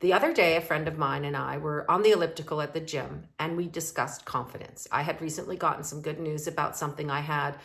The other day, a friend of mine and I were on the elliptical at the gym, and we discussed confidence. I had recently gotten some good news about something I had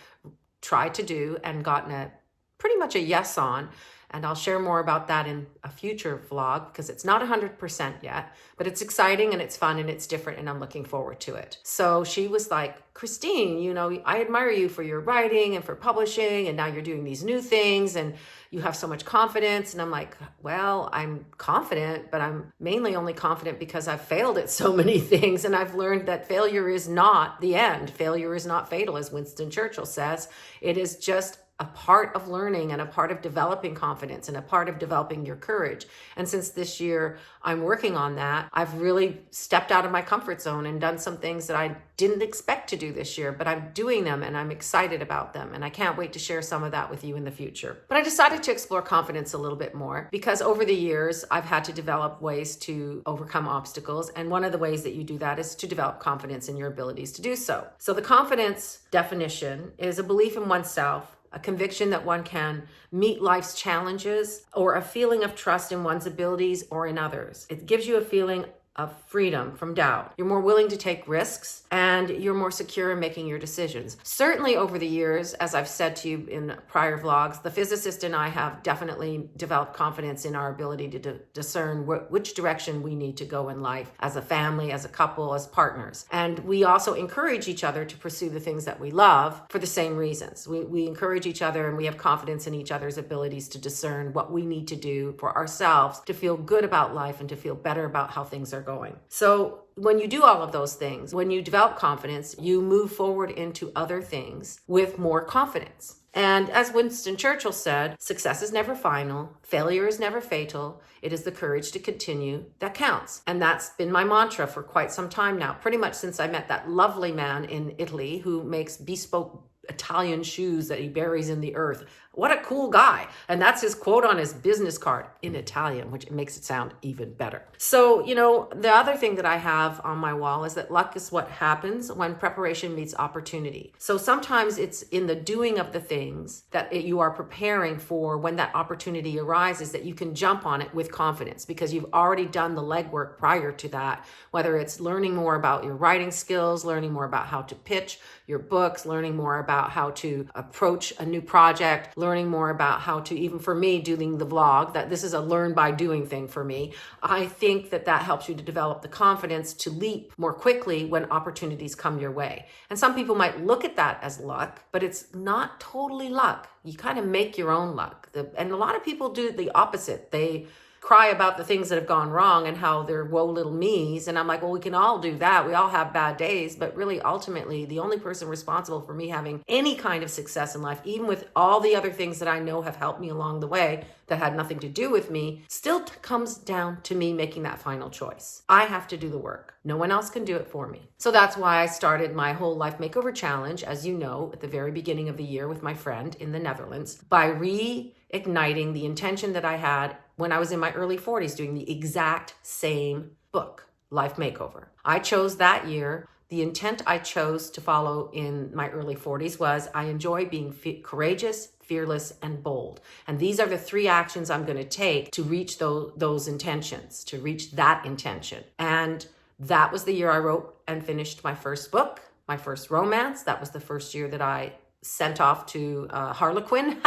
tried to do and gotten pretty much a yes on. And I'll share more about that in a future vlog because it's not 100% yet, but it's exciting and it's fun and it's different and I'm looking forward to it. So she was like, Christine, I admire you for your writing and for publishing, and now you're doing these new things and you have so much confidence. And I'm like, well, I'm confident, but I'm mainly only confident because I've failed at so many things. And I've learned that failure is not the end. Failure is not fatal, as Winston Churchill says. It is just a part of learning and a part of developing confidence and a part of developing your courage. And since this year I'm working on that, I've really stepped out of my comfort zone and done some things that I didn't expect to do this year, but I'm doing them and I'm excited about them. And I can't wait to share some of that with you in the future. But I decided to explore confidence a little bit more because over the years, I've had to develop ways to overcome obstacles. And one of the ways that you do that is to develop confidence in your abilities to do so. So the confidence definition is a belief in oneself, a conviction that one can meet life's challenges, or a feeling of trust in one's abilities or in others. It gives you a feeling of freedom from doubt. You're more willing to take risks and you're more secure in making your decisions. Certainly over the years, as I've said to you in prior vlogs, the physicist and I have definitely developed confidence in our ability to discern which direction we need to go in life as a family, as a couple, as partners. And we also encourage each other to pursue the things that we love for the same reasons. We encourage each other and we have confidence in each other's abilities to discern what we need to do for ourselves to feel good about life and to feel better about how things are going. So when you do all of those things, when you develop confidence, you move forward into other things with more confidence. And as Winston Churchill said, success is never final, failure is never fatal. It is the courage to continue that counts. And that's been my mantra for quite some time now, pretty much since I met that lovely man in Italy who makes bespoke Italian shoes that he buries in the earth. What a cool guy. And that's his quote on his business card in Italian, which makes it sound even better. So, the other thing that I have on my wall is that luck is what happens when preparation meets opportunity. So sometimes it's in the doing of the things that you are preparing for when that opportunity arises that you can jump on it with confidence because you've already done the legwork prior to that, whether it's learning more about your writing skills, learning more about how to pitch your books, learning more about how to approach a new project, learning more about how to, even for me, doing the vlog, that this is a learn by doing thing for me. I think that helps you to develop the confidence to leap more quickly when opportunities come your way. And some people might look at that as luck, but it's not totally luck. You kind of make your own luck. And a lot of people do the opposite. They cry about the things that have gone wrong and how they're woe little me's. And I'm like, well, we can all do that. We all have bad days. But really, ultimately, the only person responsible for me having any kind of success in life, even with all the other things that I know have helped me along the way that had nothing to do with me, still comes down to me making that final choice. I have to do the work. No one else can do it for me. So that's why I started my whole life makeover challenge, as you know, at the very beginning of the year with my friend in the Netherlands, by reigniting the intention that I had when I was in my early 40s doing the exact same book, Life Makeover. I chose that year. The intent I chose to follow in my early 40s was I enjoy being courageous, fearless, and bold. And these are the 3 actions I'm going to take to reach those intentions, to reach that intention. And that was the year I wrote and finished my first book, my first romance. That was the first year that I sent off to Harlequin,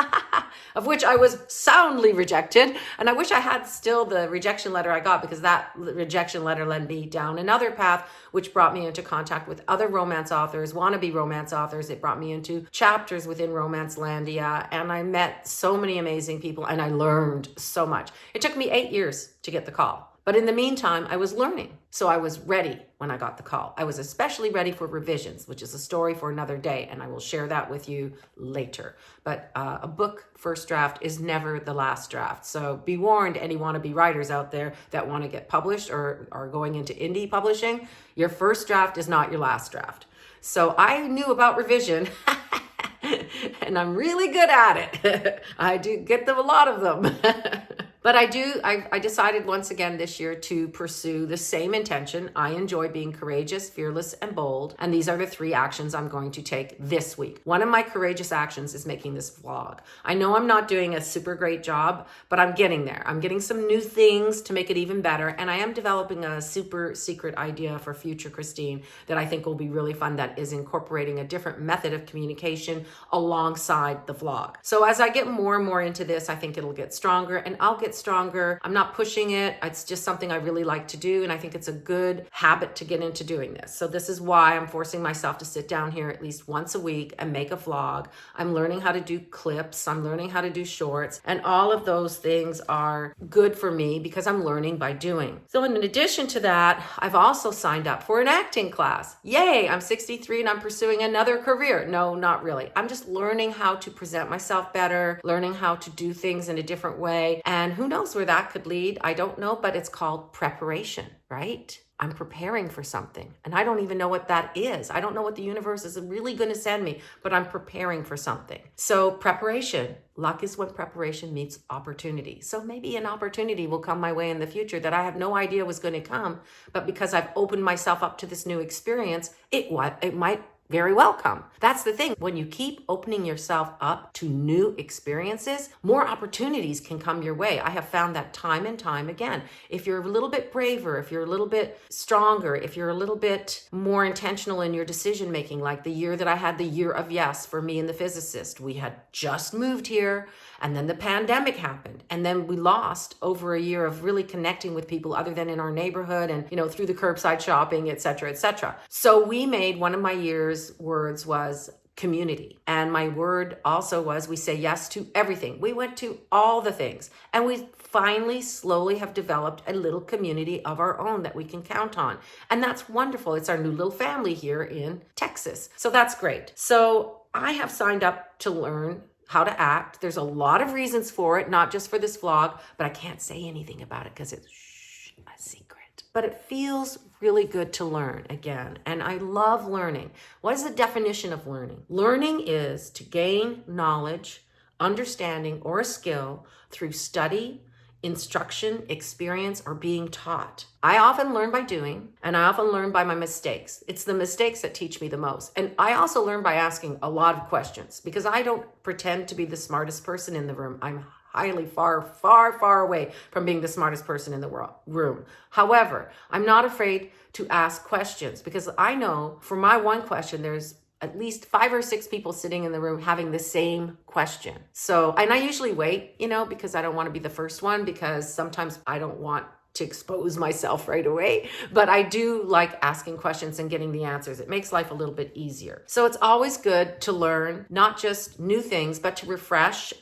of which I was soundly rejected. And I wish I had still the rejection letter I got, because that rejection letter led me down another path, which brought me into contact with other romance authors, wannabe romance authors. It brought me into chapters within Romancelandia, and I met so many amazing people, and I learned so much. It took me 8 years to get the call. But in the meantime, I was learning. So I was ready when I got the call. I was especially ready for revisions, which is a story for another day, and I will share that with you later. But a book first draft is never the last draft. So be warned, any wannabe writers out there that want to get published or are going into indie publishing, your first draft is not your last draft. So I knew about revision. And I'm really good at it. I do get them, a lot of them. But I decided once again this year to pursue the same intention. I enjoy being courageous, fearless, and bold. And these are the 3 actions I'm going to take this week. One of my courageous actions is making this vlog. I know I'm not doing a super great job, but I'm getting there. I'm getting some new things to make it even better. And I am developing a super secret idea for future Christine that I think will be really fun, that is incorporating a different method of communication alongside the vlog. So as I get more and more into this, I think it'll get stronger, and I'll get stronger. I'm not pushing it. It's just something I really like to do. And I think it's a good habit to get into doing this. So this is why I'm forcing myself to sit down here at least once a week and make a vlog. I'm learning how to do clips. I'm learning how to do shorts. And all of those things are good for me because I'm learning by doing. So in addition to that, I've also signed up for an acting class. Yay, I'm 63 and I'm pursuing another career. No, not really. I'm just learning how to present myself better, learning how to do things in a different way. And who knows where that could lead? I don't know, but it's called preparation, right? I'm preparing for something, and I don't even know what that is. I don't know what the universe is really going to send me, but I'm preparing for something. So preparation, luck is when preparation meets opportunity. So maybe an opportunity will come my way in the future that I have no idea was going to come, but because I've opened myself up to this new experience, it might very well come. That's the thing. When you keep opening yourself up to new experiences, more opportunities can come your way. I have found that time and time again. If you're a little bit braver, if you're a little bit stronger, if you're a little bit more intentional in your decision making, like the year that I had the year of yes for me and the physicist, we had just moved here, and then the pandemic happened, and then we lost over a year of really connecting with people other than in our neighborhood and, through the curbside shopping, et cetera, et cetera. So we made, one of my year's words was community. And my word also was, we say yes to everything. We went to all the things, and we finally slowly have developed a little community of our own that we can count on. And that's wonderful. It's our new little family here in Texas. So that's great. So I have signed up to learn how to act. There's a lot of reasons for it, not just for this vlog, but I can't say anything about it because it's a secret. But it feels really good to learn again. And I love learning. What is the definition of learning? Learning is to gain knowledge, understanding, or a skill through study, instruction, experience, or being taught. I often learn by doing, and I often learn by my mistakes. It's the mistakes that teach me the most. And I also learn by asking a lot of questions, because I don't pretend to be the smartest person in the room. I'm highly far away from being the smartest person in the room. However, I'm not afraid to ask questions, because I know for my one question, there's at least 5 or 6 people sitting in the room having the same question. So, and I usually wait, because I don't want to be the first one, because sometimes I don't want to expose myself right away, but I do like asking questions and getting the answers. It makes life a little bit easier. So it's always good to learn not just new things, but to refresh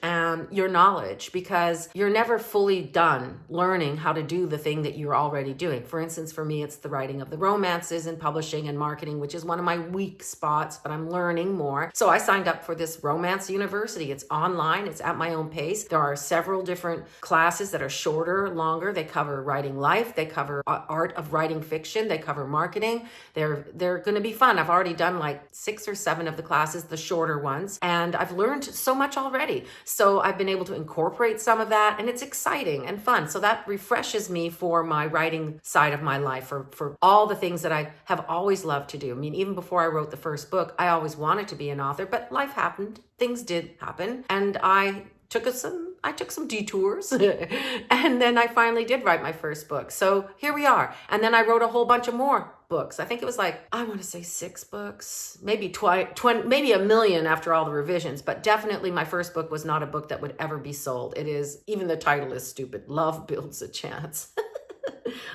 your knowledge, because you're never fully done learning how to do the thing that you're already doing. For instance, for me, it's the writing of the romances and publishing and marketing, which is one of my weak spots, but I'm learning more. So I signed up for this romance university. It's online. It's at my own pace. There are several different classes that are shorter, longer. They cover writing life, they cover art of writing fiction, they cover marketing. They're going to be fun. I've already done like 6 or 7 of the classes, the shorter ones, and I've learned so much already. So I've been able to incorporate some of that, and it's exciting and fun. So that refreshes me for my writing side of my life, for all the things that I have always loved to do. I mean, even before I wrote the first book, I always wanted to be an author, but life happened. Things did happen, and I took some detours and then I finally did write my first book. So here we are. And then I wrote a whole bunch of more books. I think it was I want to say 6 books, maybe 20, maybe 1 million after all the revisions, but definitely my first book was not a book that would ever be sold. It is, even the title is stupid. Love Builds a Chance.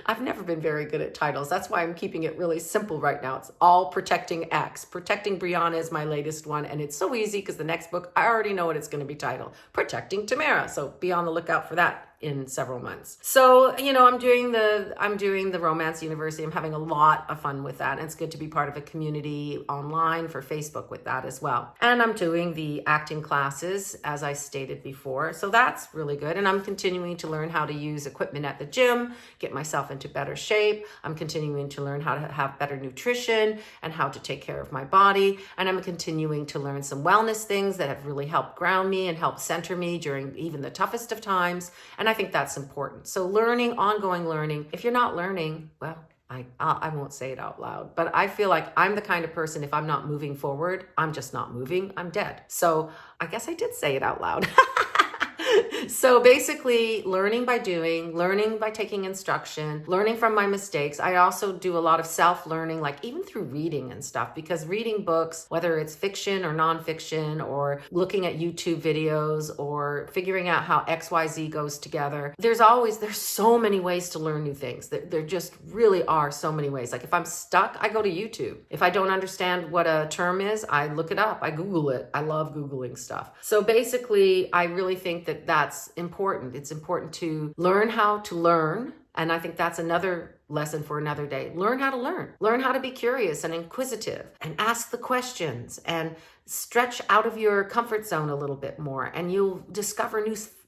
I've never been very good at titles. That's why I'm keeping it really simple right now. It's all Protecting X. Protecting BRIANA is my latest one, and it's so easy because the next book, I already know what it's going to be titled. Protecting Tamara. So be on the lookout for that in several months. So, I'm doing the Romance University. I'm having a lot of fun with that. And it's good to be part of a community online for Facebook with that as well. And I'm doing the acting classes, as I stated before. So that's really good. And I'm continuing to learn how to use equipment at the gym, get myself into better shape. I'm continuing to learn how to have better nutrition and how to take care of my body. And I'm continuing to learn some wellness things that have really helped ground me and helped center me during even the toughest of times. And I think that's important. So learning, ongoing learning. If you're not learning, well, I won't say it out loud, but I feel like I'm the kind of person, if I'm not moving forward, I'm just not moving, I'm dead. So I guess I did say it out loud. So basically, learning by doing, learning by taking instruction, learning from my mistakes. I also do a lot of self-learning, like even through reading and stuff, because reading books, whether it's fiction or nonfiction, or looking at YouTube videos, or figuring out how XYZ goes together, there's so many ways to learn new things. There just really are so many ways. Like if I'm stuck, I go to YouTube. If I don't understand what a term is, I look it up, I Google it. I love Googling stuff. So basically, I really think that that's important. It's important to learn how to learn. And I think that's another lesson for another day. Learn how to learn. Learn how to be curious and inquisitive and ask the questions and stretch out of your comfort zone a little bit more. And you'll discover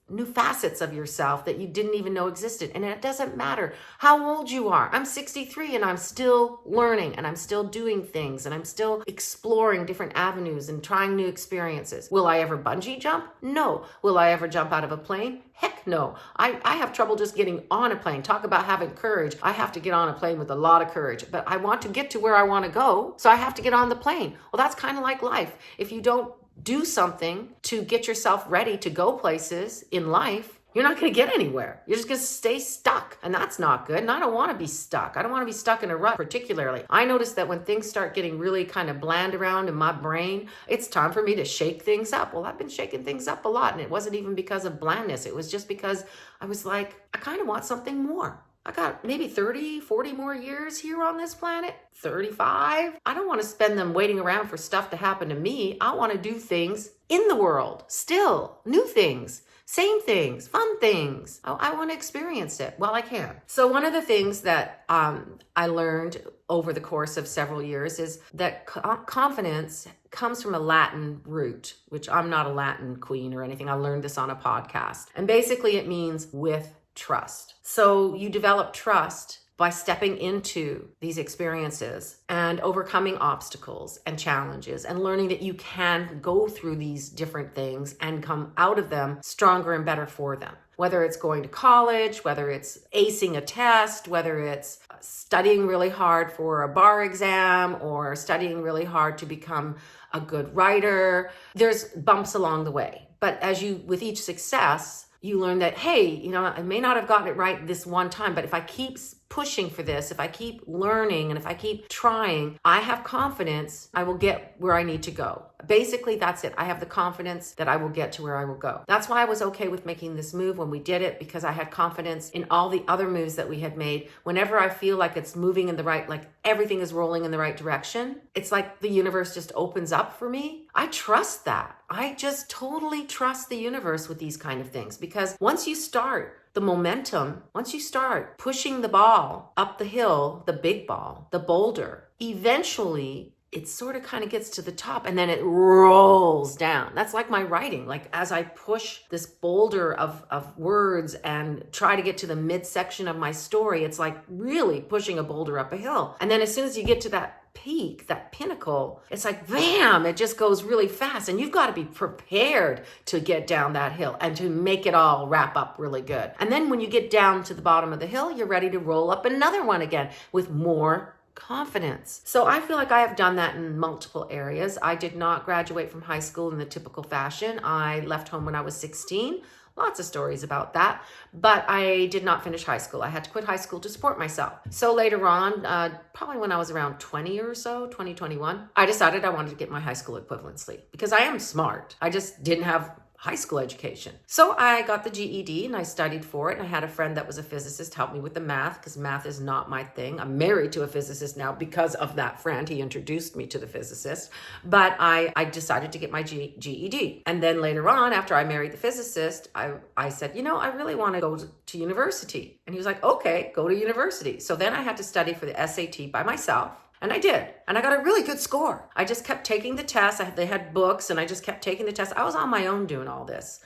new facets of yourself that you didn't even know existed. And it doesn't matter how old you are. I'm 63 and I'm still learning and I'm still doing things and I'm still exploring different avenues and trying new experiences. Will I ever bungee jump? No. Will I ever jump out of a plane? Heck no. I have trouble just getting on a plane. Talk about having courage. I have to get on a plane with a lot of courage, but I want to get to where I want to go, so I have to get on the plane. Well, that's kind of like life. If you don't do something to get yourself ready to go places in life, you're not going to get anywhere. You're just going to stay stuck. And that's not good. And I don't want to be stuck. I don't want to be stuck in a rut particularly. I notice that when things start getting really kind of bland around in my brain, it's time for me to shake things up. Well, I've been shaking things up a lot. And it wasn't even because of blandness. It was just because I was like, I kind of want something more. I got maybe 30, 40 more years here on this planet, 35. I don't want to spend them waiting around for stuff to happen to me. I want to do things in the world, still, new things, same things, fun things. I want to experience it while I can. So one of the things that I learned over the course of several years is that confidence comes from a Latin root, which I'm not a Latin queen or anything. I learned this on a podcast. And basically it means with trust. So you develop trust by stepping into these experiences and overcoming obstacles and challenges and learning that you can go through these different things and come out of them stronger and better for them. Whether it's going to college, whether it's acing a test, whether it's studying really hard for a bar exam or studying really hard to become a good writer, there's bumps along the way. But with each success, you learn that, hey, I may not have gotten it right this one time, but if I keep pushing for this, if I keep learning and if I keep trying, I have confidence I will get where I need to go. Basically, that's it. I have the confidence that I will get to where I will go. That's why I was okay with making this move when we did it, because I had confidence in all the other moves that we had made. Whenever I feel like it's moving in the right, like everything is rolling in the right direction, it's like the universe just opens up for me. I trust that. I just totally trust the universe with these kind of things, because once you start the momentum, once you start pushing the ball up the hill, the big ball, the boulder, eventually it sort of kind of gets to the top and then it rolls down. That's like my writing. Like as I push this boulder of words and try to get to the midsection of my story, it's like really pushing a boulder up a hill. And then as soon as you get to that peak, that pinnacle, it's like, bam, it just goes really fast. And you've got to be prepared to get down that hill and to make it all wrap up really good. And then when you get down to the bottom of the hill, you're ready to roll up another one again with more confidence. So I feel like I have done that in multiple areas. I did not graduate from high school in the typical fashion. I left home when I was 16. Lots of stories about that, but I did not finish high school. I had to quit high school to support myself. So later on, probably when I was around 20 or so, 2021, I decided I wanted to get my high school equivalency because I am smart. I just didn't have high school education. So I got the GED and I studied for it. And I had a friend that was a physicist help me with the math because math is not my thing. I'm married to a physicist now because of that friend. He introduced me to the physicist. But I decided to get my GED. And then later on, after I married the physicist, I said, I really want to go to university. And he was like, okay, go to university. So then I had to study for the SAT by myself. And I did. And I got a really good score. I just kept taking the tests. They had books and I just kept taking the tests. I was on my own doing all this.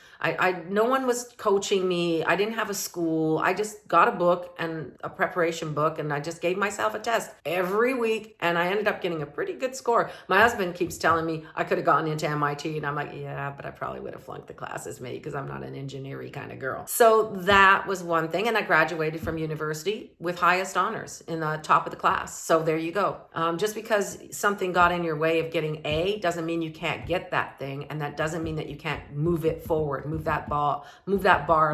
No one was coaching me. I didn't have a school. I just got a book and a preparation book, and I just gave myself a test every week, and I ended up getting a pretty good score. My husband keeps telling me I could have gotten into MIT, and I'm like, yeah, but I probably would have flunked the classes maybe because I'm not an engineering kind of girl. So that was one thing, and I graduated from university with highest honors in the top of the class. So there you go. Just because something got in your way of getting A doesn't mean you can't get that thing, and that doesn't mean that you can't move it forward. Move that bar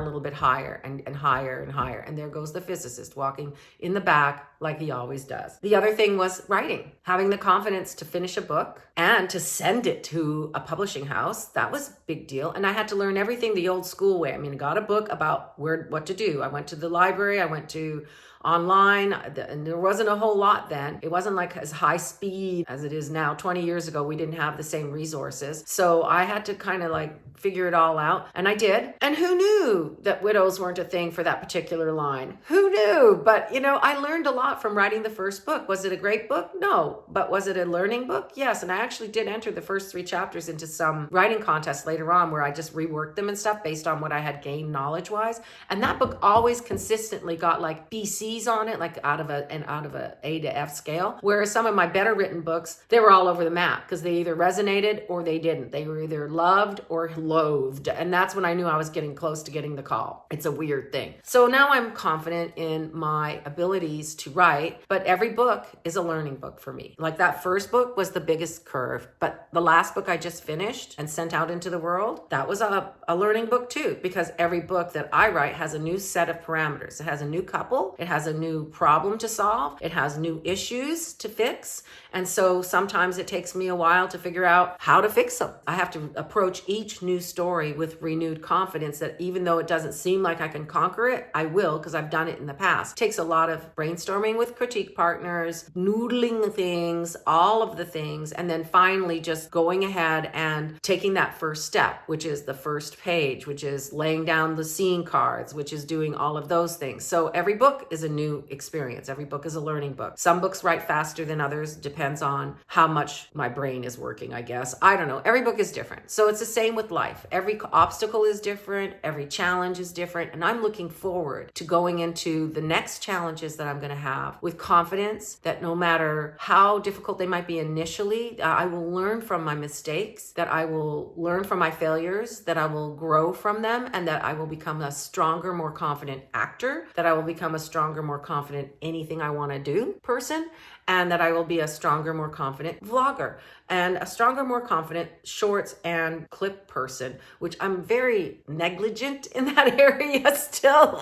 a little bit higher and higher and higher. And there goes the physicist walking in the back like he always does. The other thing was writing, having the confidence to finish a book and to send it to a publishing house. That was a big deal. And I had to learn everything the old school way. I mean, I got a book about what to do. I went to the library. I went to online, and there wasn't a whole lot then. It wasn't like as high speed as it is now. 20 years ago, we didn't have the same resources. So I had to kind of like figure it all out. And I did. And who knew that widows weren't a thing for that particular line? Who knew? But, I learned a lot from writing the first book. Was it a great book? No. But was it a learning book? Yes. And I actually did enter the first 3 chapters into some writing contests later on where I just reworked them and stuff based on what I had gained knowledge-wise. And that book always consistently got like BC on it, like out of a A to F scale. Whereas some of my better written books, they were all over the map because they either resonated or they didn't. They were either loved or loathed. And that's when I knew I was getting close to getting the call. It's a weird thing. So now I'm confident in my abilities to write, but every book is a learning book for me. Like that first book was the biggest curve, but the last book I just finished and sent out into the world, that was a learning book too, because every book that I write has a new set of parameters. It has a new couple. It has a new problem to solve. It has new issues to fix. And so sometimes it takes me a while to figure out how to fix them. I have to approach each new story with renewed confidence that even though it doesn't seem like I can conquer it, I will, because I've done it in the past. It takes a lot of brainstorming with critique partners, noodling things, all of the things, and then finally just going ahead and taking that first step, which is the first page, which is laying down the scene cards, which is doing all of those things. So every book is a new experience. Every book is a learning book. Some books write faster than others. Depends on how much my brain is working, I guess. I don't know. Every book is different. So it's the same with life. Every obstacle is different. Every challenge is different. And I'm looking forward to going into the next challenges that I'm going to have with confidence that no matter how difficult they might be initially, I will learn from my mistakes, that I will learn from my failures, that I will grow from them, and that I will become a stronger, more confident actor, that I will become a stronger, more confident anything I want to do person, and that I will be a stronger, more confident vlogger and a stronger, more confident shorts and clip person, which I'm very negligent in that area still.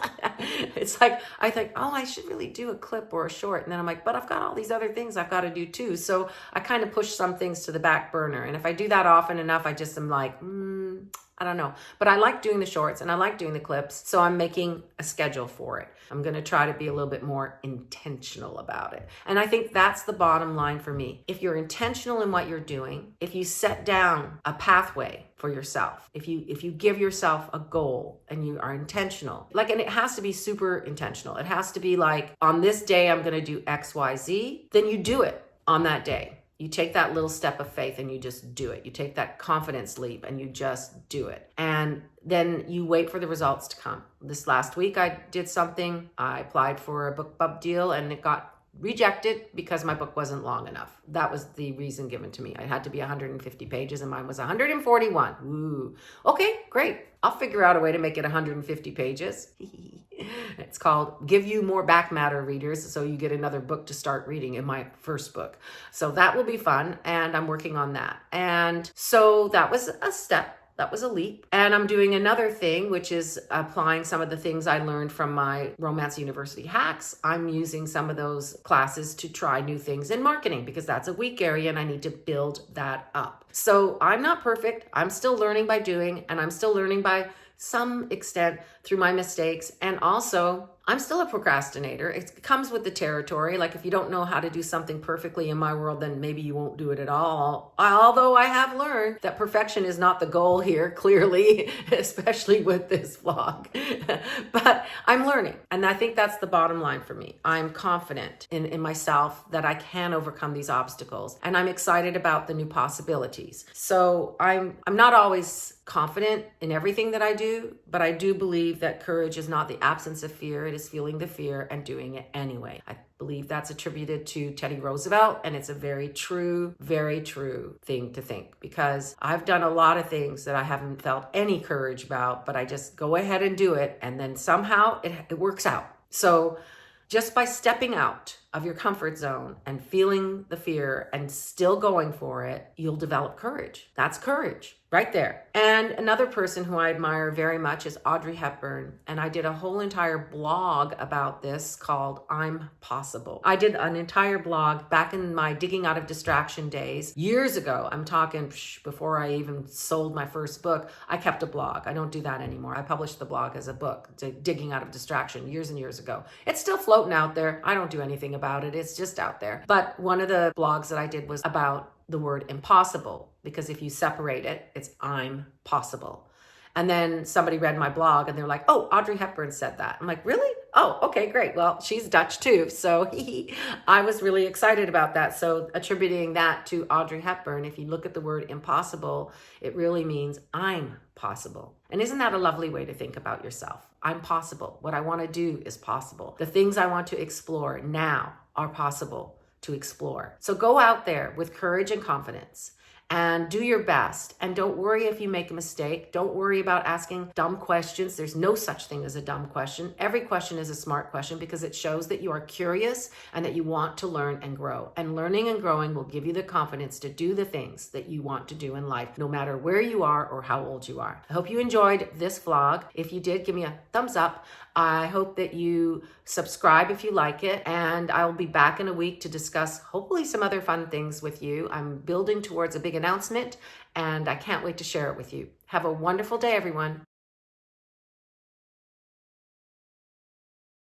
It's like, I think, oh, I should really do a clip or a short. And then I'm like, but I've got all these other things I've got to do too. So I kind of push some things to the back burner. And if I do that often enough, I just am like, I don't know. But I like doing the shorts and I like doing the clips. So I'm making a schedule for it. I'm going to try to be a little bit more intentional about it. And I think that's the bottom line for me. If you're intentional in what you're doing, if you set down a pathway for yourself, if you give yourself a goal and you are intentional, and it has to be super intentional. It has to be like, on this day, I'm going to do X, Y, Z. Then you do it on that day. You take that little step of faith and you just do it. You take that confidence leap and you just do it. And then you wait for the results to come. This last week I did something. I applied for a book club deal and it got rejected because my book wasn't long enough. That was the reason given to me. It had to be 150 pages and mine was 141. Ooh. Okay, great. I'll figure out a way to make it 150 pages. It's called Give You More Back Matter Readers, so you get another book to start reading in my first book. So that will be fun, and I'm working on that. And so that was a step. That was a leap. And I'm doing another thing, which is applying some of the things I learned from my Romance University hacks. I'm using some of those classes to try new things in marketing because that's a weak area and I need to build that up. So I'm not perfect. I'm still learning by doing, and I'm still learning by some extent through my mistakes. And also, I'm still a procrastinator. It comes with the territory. Like if you don't know how to do something perfectly in my world, then maybe you won't do it at all. Although I have learned that perfection is not the goal here, clearly, especially with this vlog. But I'm learning. And I think that's the bottom line for me. I'm confident in myself that I can overcome these obstacles. And I'm excited about the new possibilities. So I'm not always confident in everything that I do, but I do believe that courage is not the absence of fear. It is feeling the fear and doing it anyway. I believe that's attributed to Teddy Roosevelt, and it's a very true thing to think, because I've done a lot of things that I haven't felt any courage about, but I just go ahead and do it, and then somehow it works out. So just by stepping out of your comfort zone and feeling the fear and still going for it, you'll develop courage. That's courage right there. And another person who I admire very much is Audrey Hepburn. And I did a whole entire blog about this called I'm Possible. I did an entire blog back in my digging out of distraction days years ago. I'm talking before I even sold my first book. I kept a blog. I don't do that anymore. I published the blog as a book, Digging Out of Distraction, years and years ago. It's still floating out there. I don't do anything about it. It's just out there. But one of the blogs that I did was about the word impossible, because if you separate it, it's I'm possible. And then somebody read my blog and they're like, oh, Audrey Hepburn said that. I'm like, really? Oh, okay, great. Well, she's Dutch too. So I was really excited about that. So attributing that to Audrey Hepburn, if you look at the word impossible, it really means I'm possible. And isn't that a lovely way to think about yourself? I'm possible. What I want to do is possible. The things I want to explore now are possible to explore. So go out there with courage and confidence and do your best. And don't worry if you make a mistake. Don't worry about asking dumb questions. There's no such thing as a dumb question. Every question is a smart question, because it shows that you are curious and that you want to learn and grow. And learning and growing will give you the confidence to do the things that you want to do in life, no matter where you are or how old you are. I hope you enjoyed this vlog. If you did, give me a thumbs up. I hope that you subscribe if you like it, and I'll be back in a week to discuss hopefully some other fun things with you. I'm building towards a big announcement, and I can't wait to share it with you. Have a wonderful day, everyone.